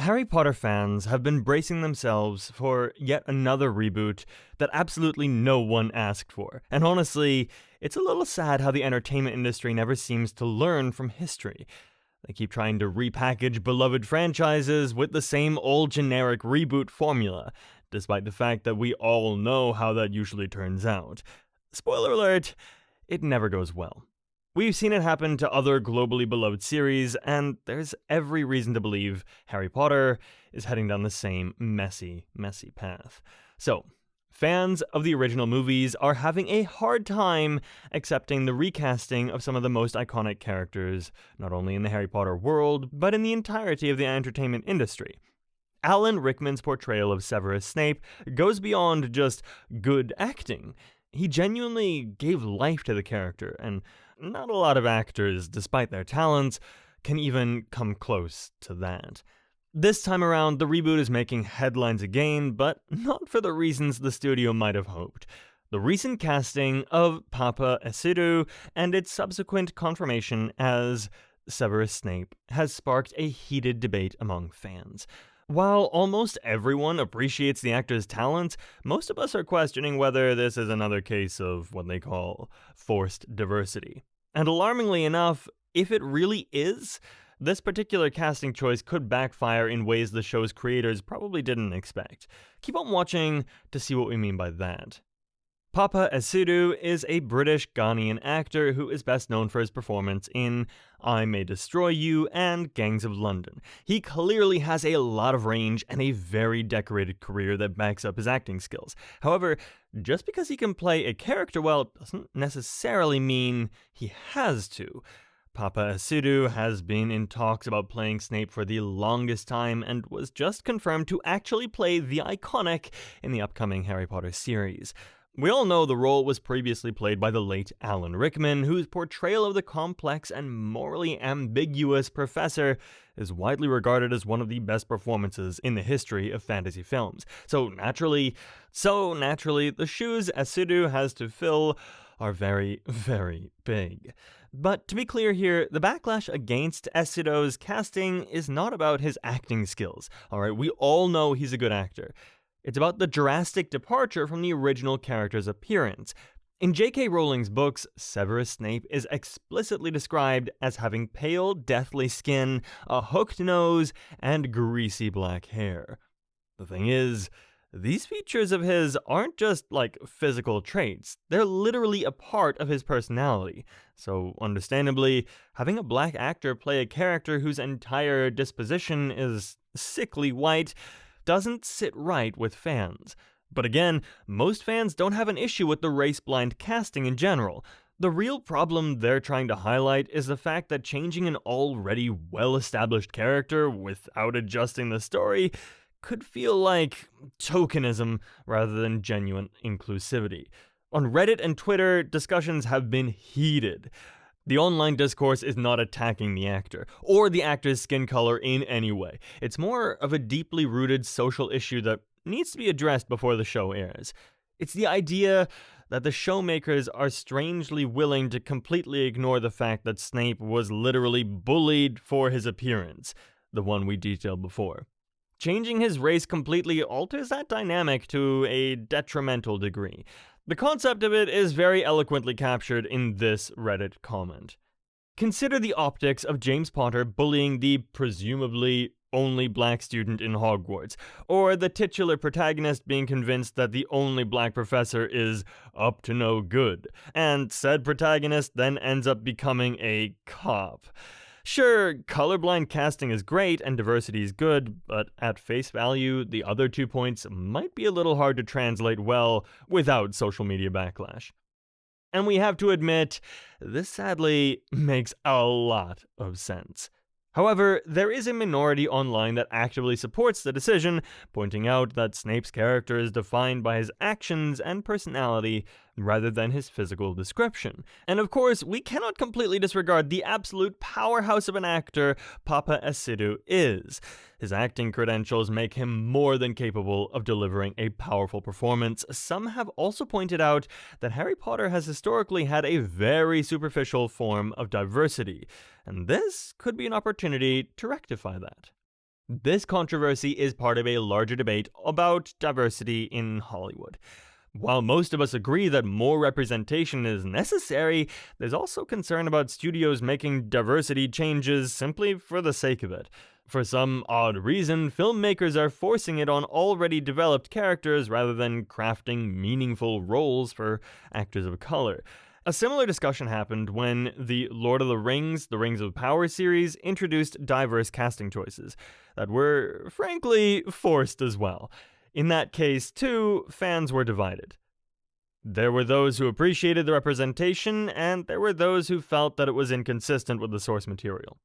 Harry Potter fans have been bracing themselves for yet another reboot that absolutely no one asked for. And honestly, it's a little sad how the entertainment industry never seems to learn from history. They keep trying to repackage beloved franchises with the same old generic reboot formula, despite the fact that we all know how that usually turns out. Spoiler alert, it never goes well. We've seen it happen to other globally beloved series, and there's every reason to believe Harry Potter is heading down the same messy path. So, fans of the original movies are having a hard time accepting the recasting of some of the most iconic characters, not only in the Harry Potter world, but in the entirety of the entertainment industry. Alan Rickman's portrayal of Severus Snape goes beyond just good acting. He genuinely gave life to the character, and not a lot of actors, despite their talents, can even come close to that. This time around, the reboot is making headlines again, but not for the reasons the studio might have hoped. The recent casting of Papa Esidu and its subsequent confirmation as Severus Snape has sparked a heated debate among fans. While almost everyone appreciates the actor's talent, most of us are questioning whether this is another case of what they call forced diversity. And alarmingly enough, if it really is, this particular casting choice could backfire in ways the show's creators probably didn't expect. Keep on watching to see what we mean by that. Papa Esidu is a British Ghanaian actor who is best known for his performance in I May Destroy You and Gangs of London. He clearly has a lot of range and a very decorated career that backs up his acting skills. However, just because he can play a character well doesn't necessarily mean he has to. Papa Esidu has been in talks about playing Snape for the longest time and was just confirmed to actually play the iconic in the upcoming Harry Potter series. We all know the role was previously played by the late Alan Rickman, whose portrayal of the complex and morally ambiguous professor is widely regarded as one of the best performances in the history of fantasy films. So naturally, the shoes Esidu has to fill are very, very big. But to be clear here, the backlash against Esidu's casting is not about his acting skills. Alright, we all know he's a good actor. It's about the drastic departure from the original character's appearance. In J.K. Rowling's books, Severus Snape is explicitly described as having pale, deathly skin, a hooked nose, and greasy black hair. The thing is, these features of his aren't just like physical traits, they're literally a part of his personality. So, understandably, having a black actor play a character whose entire disposition is sickly white doesn't sit right with fans. But again, most fans don't have an issue with the race-blind casting in general. The real problem they're trying to highlight is the fact that changing an already well-established character without adjusting the story could feel like tokenism rather than genuine inclusivity. On Reddit and Twitter, discussions have been heated. The online discourse is not attacking the actor, or the actor's skin color in any way. It's more of a deeply rooted social issue that needs to be addressed before the show airs. It's the idea that the showmakers are strangely willing to completely ignore the fact that Snape was literally bullied for his appearance, the one we detailed before. Changing his race completely alters that dynamic to a detrimental degree. The concept of it is very eloquently captured in this Reddit comment. Consider the optics of James Potter bullying the presumably only black student in Hogwarts, or the titular protagonist being convinced that the only black professor is up to no good, and said protagonist then ends up becoming a cop. Sure, colorblind casting is great and diversity is good, but at face value, the other 2 points might be a little hard to translate well without social media backlash. And we have to admit, this sadly makes a lot of sense. However, there is a minority online that actively supports the decision, pointing out that Snape's character is defined by his actions and personality rather than his physical description. And of course, we cannot completely disregard the absolute powerhouse of an actor Papa Esidu is. His acting credentials make him more than capable of delivering a powerful performance. Some have also pointed out that Harry Potter has historically had a very superficial form of diversity, and this could be an opportunity to rectify that. This controversy is part of a larger debate about diversity in Hollywood. While most of us agree that more representation is necessary, there's also concern about studios making diversity changes simply for the sake of it. For some odd reason, filmmakers are forcing it on already developed characters rather than crafting meaningful roles for actors of color. A similar discussion happened when the Lord of the Rings of Power series introduced diverse casting choices that were, frankly, forced as well. In that case, too, fans were divided. There were those who appreciated the representation, and there were those who felt that it was inconsistent with the source material.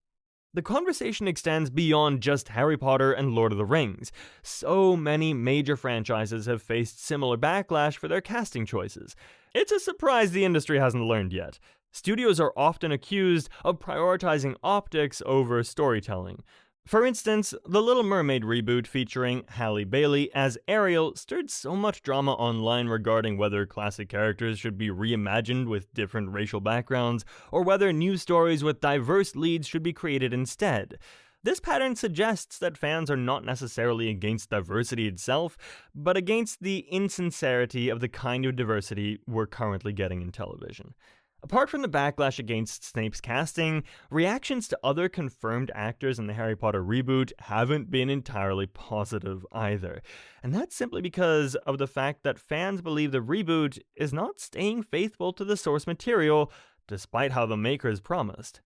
The conversation extends beyond just Harry Potter and Lord of the Rings. So many major franchises have faced similar backlash for their casting choices. It's a surprise the industry hasn't learned yet. Studios are often accused of prioritizing optics over storytelling. For instance, the Little Mermaid reboot featuring Halle Bailey as Ariel stirred so much drama online regarding whether classic characters should be reimagined with different racial backgrounds, or whether new stories with diverse leads should be created instead. This pattern suggests that fans are not necessarily against diversity itself, but against the insincerity of the kind of diversity we're currently getting in television. Apart from the backlash against Snape's casting, reactions to other confirmed actors in the Harry Potter reboot haven't been entirely positive either. And that's simply because of the fact that fans believe the reboot is not staying faithful to the source material, despite how the makers promised.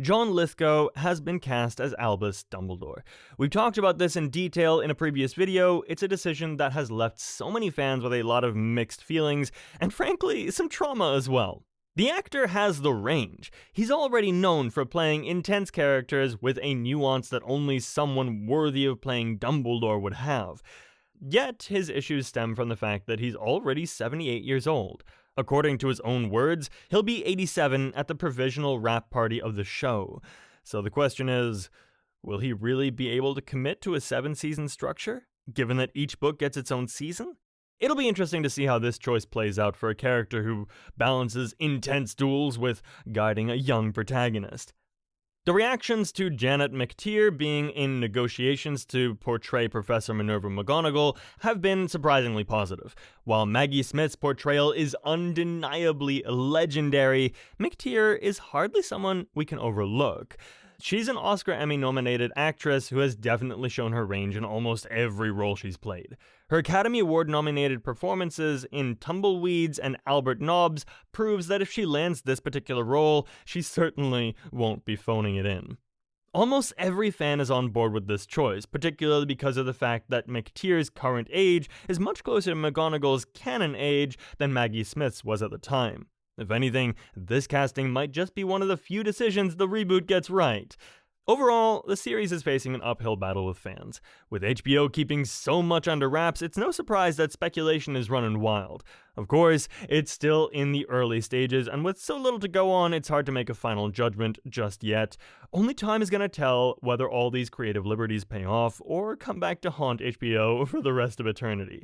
John Lithgow has been cast as Albus Dumbledore. We've talked about this in detail in a previous video. It's a decision that has left so many fans with a lot of mixed feelings, and frankly, some trauma as well. The actor has the range. He's already known for playing intense characters with a nuance that only someone worthy of playing Dumbledore would have. Yet, his issues stem from the fact that he's already 78 years old. According to his own words, he'll be 87 at the provisional wrap party of the show. So the question is, will he really be able to commit to a 7-season structure, given that each book gets its own season? It'll be interesting to see how this choice plays out for a character who balances intense duels with guiding a young protagonist. The reactions to Janet McTeer being in negotiations to portray Professor Minerva McGonagall have been surprisingly positive. While Maggie Smith's portrayal is undeniably legendary, McTeer is hardly someone we can overlook. She's an Oscar Emmy-nominated actress who has definitely shown her range in almost every role she's played. Her Academy Award-nominated performances in Tumbleweeds and Albert Nobbs proves that if she lands this particular role, she certainly won't be phoning it in. Almost every fan is on board with this choice, particularly because of the fact that McTeer's current age is much closer to McGonagall's canon age than Maggie Smith's was at the time. If anything, this casting might just be one of the few decisions the reboot gets right. Overall, the series is facing an uphill battle with fans. With HBO keeping so much under wraps, it's no surprise that speculation is running wild. Of course, it's still in the early stages, and with so little to go on, it's hard to make a final judgment just yet. Only time is going to tell whether all these creative liberties pay off or come back to haunt HBO for the rest of eternity.